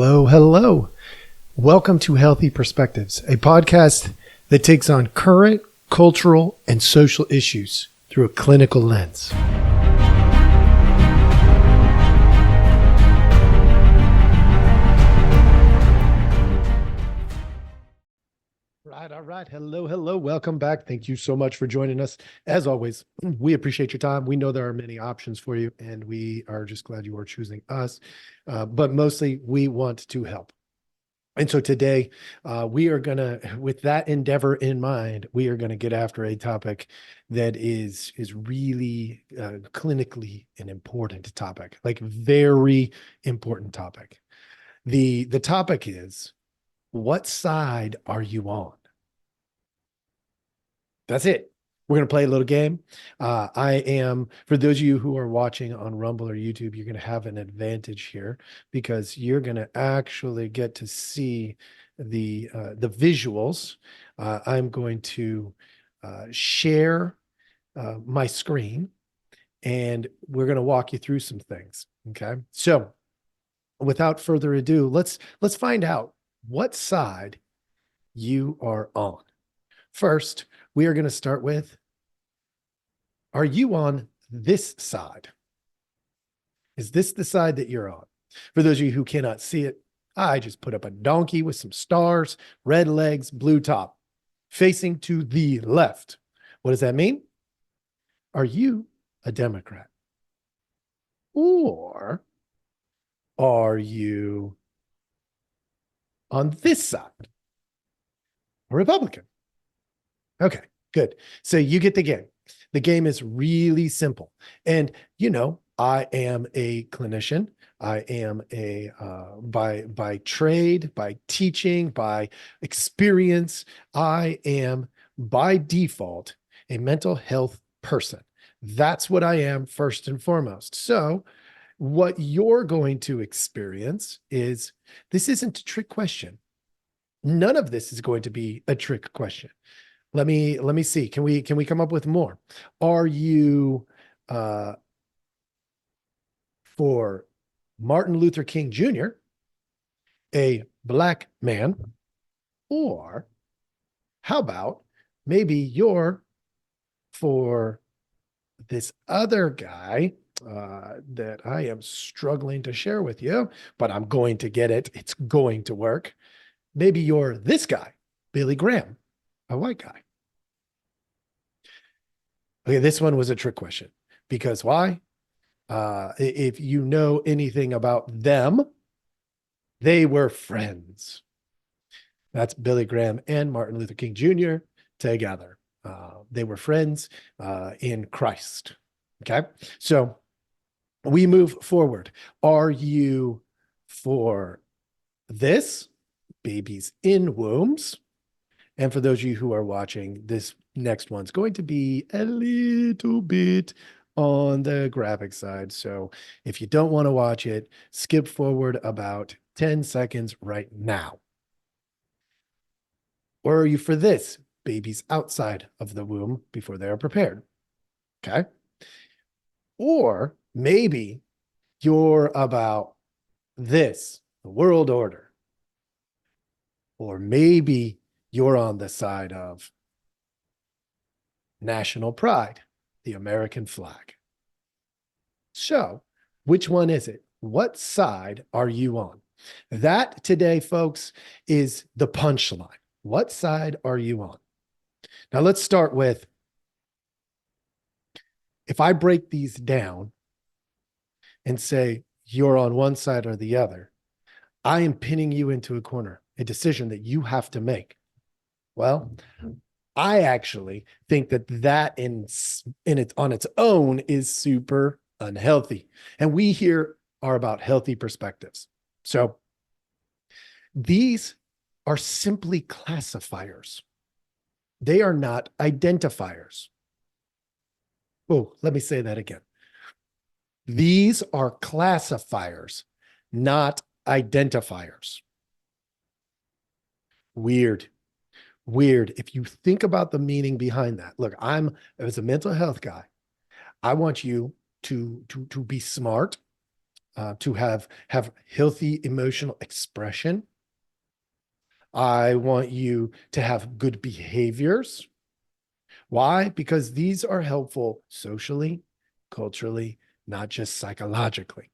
Hello, hello. Welcome to Healthy Perspectives, a podcast that takes on current cultural and social issues through a clinical lens. All right. Hello, hello. Welcome back. Thank you so much for joining us. As always, we appreciate your time. We know there are many options for you, and we are just glad you are choosing us. But mostly, we want to help. And so today, we are going to, with that endeavor in mind, we are going to get after a topic that is really clinically an important topic, like very important topic. The topic is, what side are you on? That's it. We're going to play a little game. For those of you who are watching on Rumble or YouTube, you're going to have an advantage here because you're going to actually get to see the visuals. I'm going to share my screen and we're going to walk you through some things. Okay. So without further ado, let's find out what side you are on. First, we are going to start with, are you on this side? Is this the side that you're on? For those of you who cannot see it, I just put up a donkey with some stars, red legs, blue top, facing to the left. What does that mean? Are you a Democrat? Or are you on this side? A Republican? Okay, good. So you get the game. The game is really simple. And, I am a clinician. I am by trade, by teaching, by experience, I am by default a mental health person. That's what I am first and foremost. So what you're going to experience is, this isn't a trick question. None of this is going to be a trick question. Let me see. Can we come up with more? Are you for Martin Luther King Jr., a black man, or how about maybe you're for this other guy that I am struggling to share with you, but I'm going to get it. It's going to work. Maybe you're this guy, Billy Graham, a white guy. Okay, this one was a trick question because why? If you know anything about them, they were friends. That's Billy Graham and Martin Luther King Jr. together. They were friends in Christ. Okay, so we move forward. Are you for this? Babies in wombs? And for those of you who are watching, this next one's going to be a little bit on the graphic side. So if you don't want to watch it, skip forward about 10 seconds right now. Or are you for this? Babies outside of the womb before they are prepared. Okay. Or maybe you're about this, the world order. Or maybe you're on the side of national pride, the American flag. So, which one is it? What side are you on? That today, folks, is the punchline. What side are you on? Now, let's start with, if I break these down and say you're on one side or the other, I am pinning you into a corner, a decision that you have to make. Well, I actually think that on its own is super unhealthy. And we here are about healthy perspectives. So these are simply classifiers. They are not identifiers. Oh, let me say that again. These are classifiers, not identifiers. Weird. If you think about the meaning behind that. Look, as a mental health guy, I want you to be smart. to have healthy emotional expression. I want you to have good behaviors. Why? Because these are helpful socially, culturally, not just psychologically.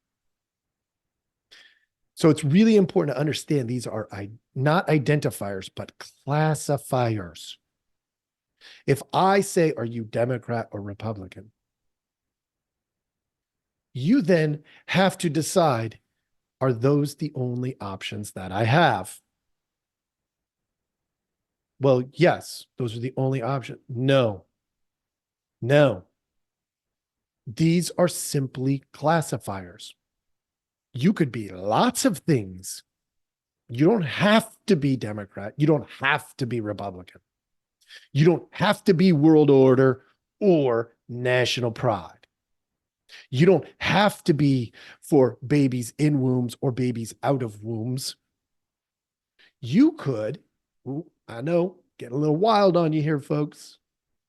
So it's really important to understand these are not identifiers, but classifiers. If I say, are you Democrat or Republican? You then have to decide, are those the only options that I have? Well, yes, those are the only options. No, no. These are simply classifiers. You could be lots of things. You don't have to be Democrat. You don't have to be Republican. You don't have to be world order or national pride. You don't have to be for babies in wombs or babies out of wombs. You could, I know, get a little wild on you here, folks.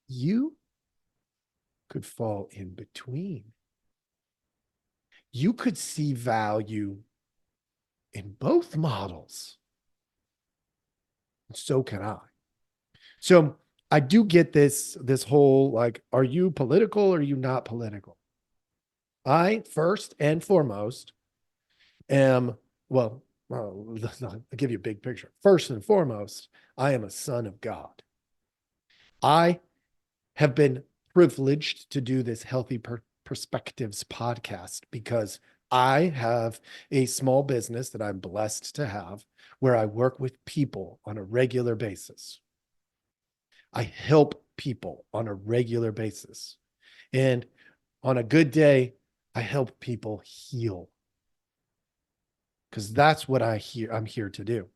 You could fall in between. You could see value in both models. So can I. So I do get this whole like, are you political or are you not political? I first and foremost am, well, I'll give you a big picture. First and foremost, I am a son of God. I have been privileged to do this Healthy Perspectives podcast because I have a small business that I'm blessed to have where I work with people on a regular basis. I help people on a regular basis. And on a good day, I help people heal. Because that's what I'm here to do.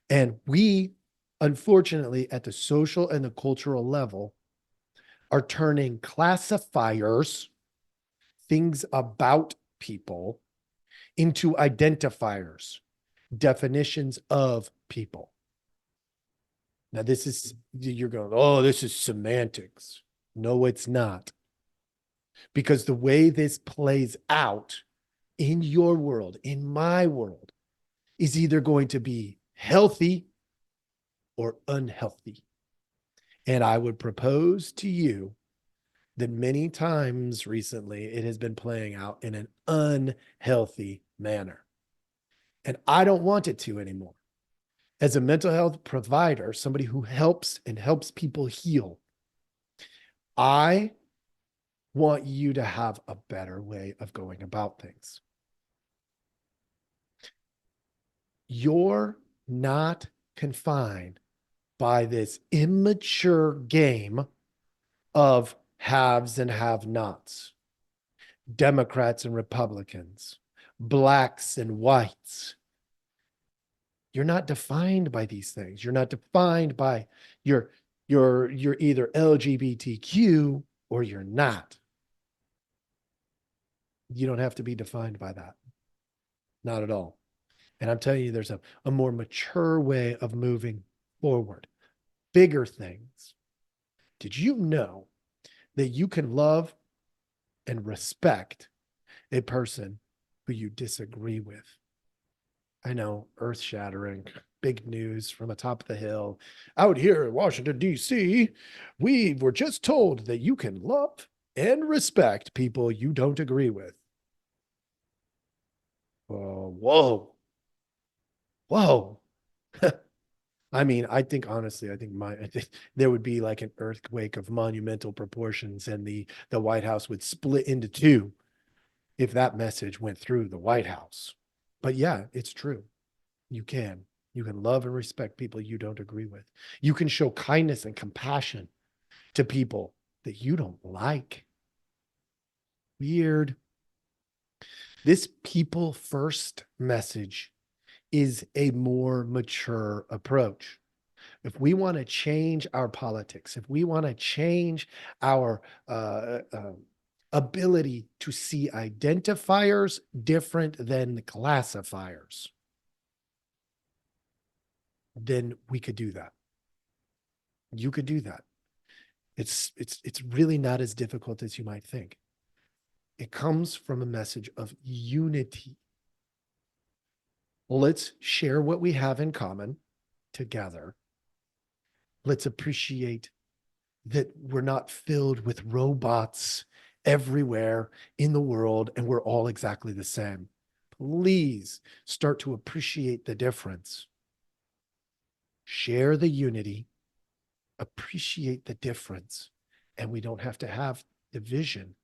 And we, unfortunately, at the social and the cultural level, are turning classifiers, things about people, into identifiers, definitions of people. Now, you're going, oh, this is semantics. No, it's not. Because the way this plays out in your world, in my world, is either going to be healthy or unhealthy. And I would propose to you that many times recently it has been playing out in an unhealthy manner. And I don't want it to anymore. As a mental health provider, somebody who helps people heal, I want you to have a better way of going about things. You're not confined by this immature game of haves and have-nots, Democrats and Republicans, blacks and whites. You're not defined by these things. You're not defined by you're either LGBTQ or you're not. You don't have to be defined by that. Not at all. And I'm telling you, there's a more mature way of moving forward. Bigger things. Did you know that you can love and respect a person who you disagree with? I know, earth-shattering, big news from atop the hill. Out here in Washington, D.C., we were just told that you can love and respect people you don't agree with. Whoa. I mean, I think honestly, I think there would be like an earthquake of monumental proportions, and the White House would split into two if that message went through the White House. But yeah, it's true. You can. You can love and respect people you don't agree with. You can show kindness and compassion to people that you don't like. Weird. This people first message is a more mature approach. If we want to change our politics, if we want to change our ability to see identifiers different than the classifiers, then we could do that. You could do that. It's really not as difficult as you might think. It comes from a message of unity. Let's share what we have in common together. Let's appreciate that we're not filled with robots everywhere in the world and we're all exactly the same. Please start to appreciate the difference. Share the unity, appreciate the difference, and we don't have to have division.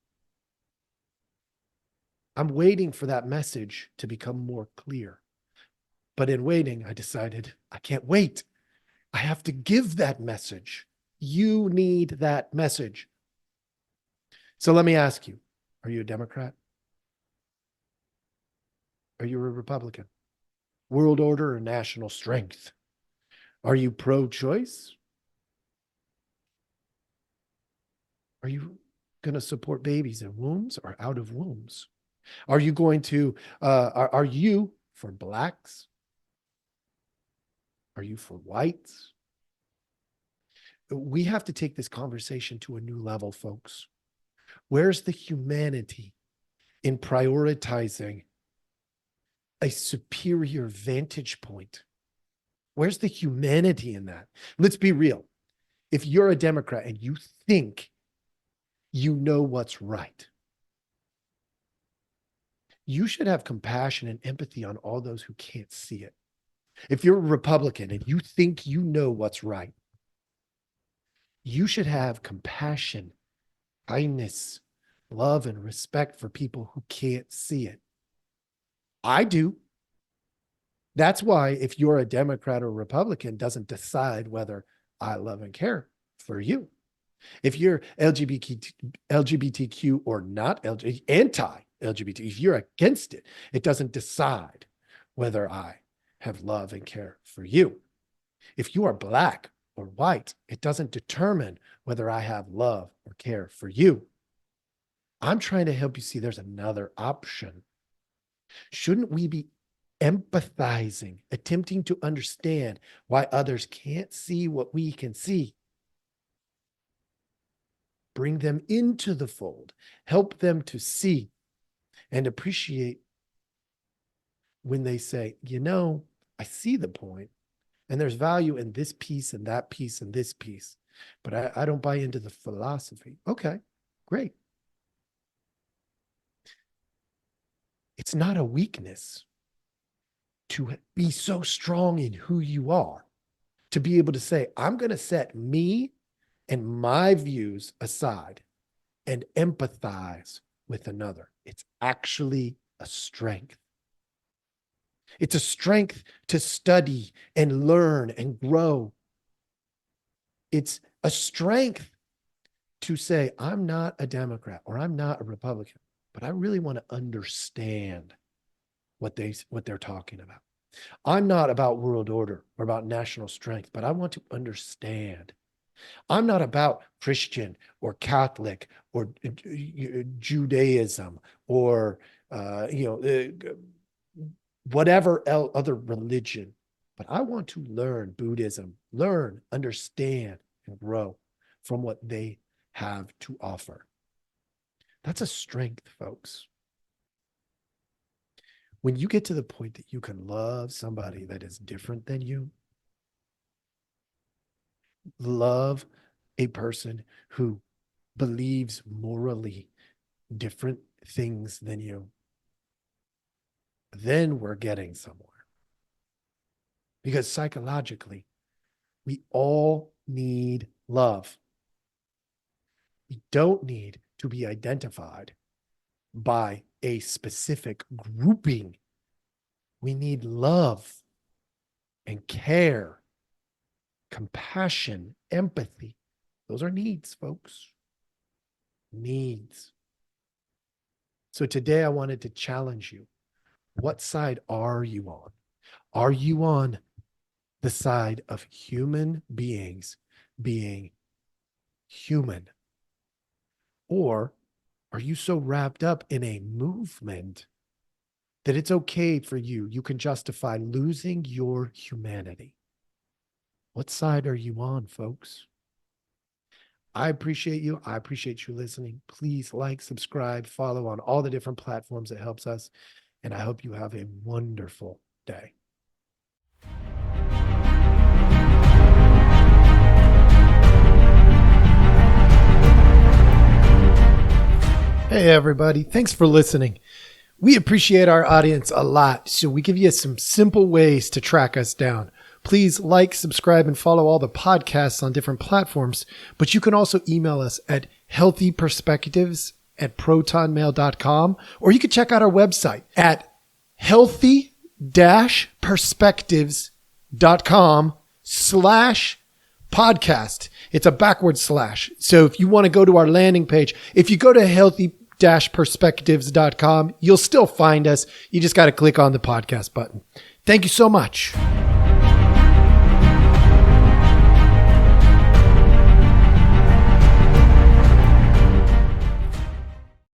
I'm waiting for that message to become more clear. But in waiting, I decided I can't wait. I have to give that message. You need that message. So let me ask you, are you a Democrat? Are you a Republican? World order or national strength? Are you pro-choice? Are you going to support babies in wombs or out of wombs? Are you going to, are you for blacks? Are you for whites? We have to take this conversation to a new level, folks. Where's the humanity in prioritizing a superior vantage point? Where's the humanity in that? Let's be real. If you're a Democrat and you think you know what's right, you should have compassion and empathy on all those who can't see it. If you're a Republican and you think you know what's right, you should have compassion, kindness, love, and respect for people who can't see it. I do. That's why if you're a Democrat or Republican, doesn't decide whether I love and care for you. If you're LGBTQ or not anti-LGBT, if you're against it, it doesn't decide whether I have love and care for you. If you are black or white, it doesn't determine whether I have love or care for you. I'm trying to help you see there's another option. Shouldn't we be empathizing, attempting to understand why others can't see what we can see? Bring them into the fold, help them to see and appreciate when they say, you know, I see the point and there's value in this piece and that piece and this piece, but I don't buy into the philosophy. Okay, great. It's not a weakness to be so strong in who you are, to be able to say, I'm going to set me and my views aside and empathize with another. It's actually a strength. It's a strength to study and learn and grow. It's a strength to say, I'm not a Democrat or I'm not a Republican, but I really want to understand what they're talking about. I'm not about world order or about national strength, but I want to understand. I'm not about Christian or Catholic or Judaism or whatever other religion, but I want to learn Buddhism, learn, understand, and grow from what they have to offer. That's a strength, folks. When you get to the point that you can love somebody that is different than you, love a person who believes morally different things than you, then we're getting somewhere. Because psychologically, we all need love. We don't need to be identified by a specific grouping. We need love and care, compassion, empathy. Those are needs, folks. Needs. So today I wanted to challenge you. What side are you on? Are you on the side of human beings being human? Or are you so wrapped up in a movement that it's okay for you? You can justify losing your humanity. What side are you on, folks? I appreciate you. I appreciate you listening. Please like, subscribe, follow on all the different platforms. It helps us. And I hope you have a wonderful day. Hey, everybody. Thanks for listening. We appreciate our audience a lot, so we give you some simple ways to track us down. Please like, subscribe, and follow all the podcasts on different platforms, but you can also email us at healthyperspectives@protonmail.com, or you can check out our website at healthy-perspectives.com/podcast. It's a backward slash. So if you want to go to our landing page, if you go to healthy-perspectives.com, you'll still find us. You just got to click on the podcast button. Thank you so much.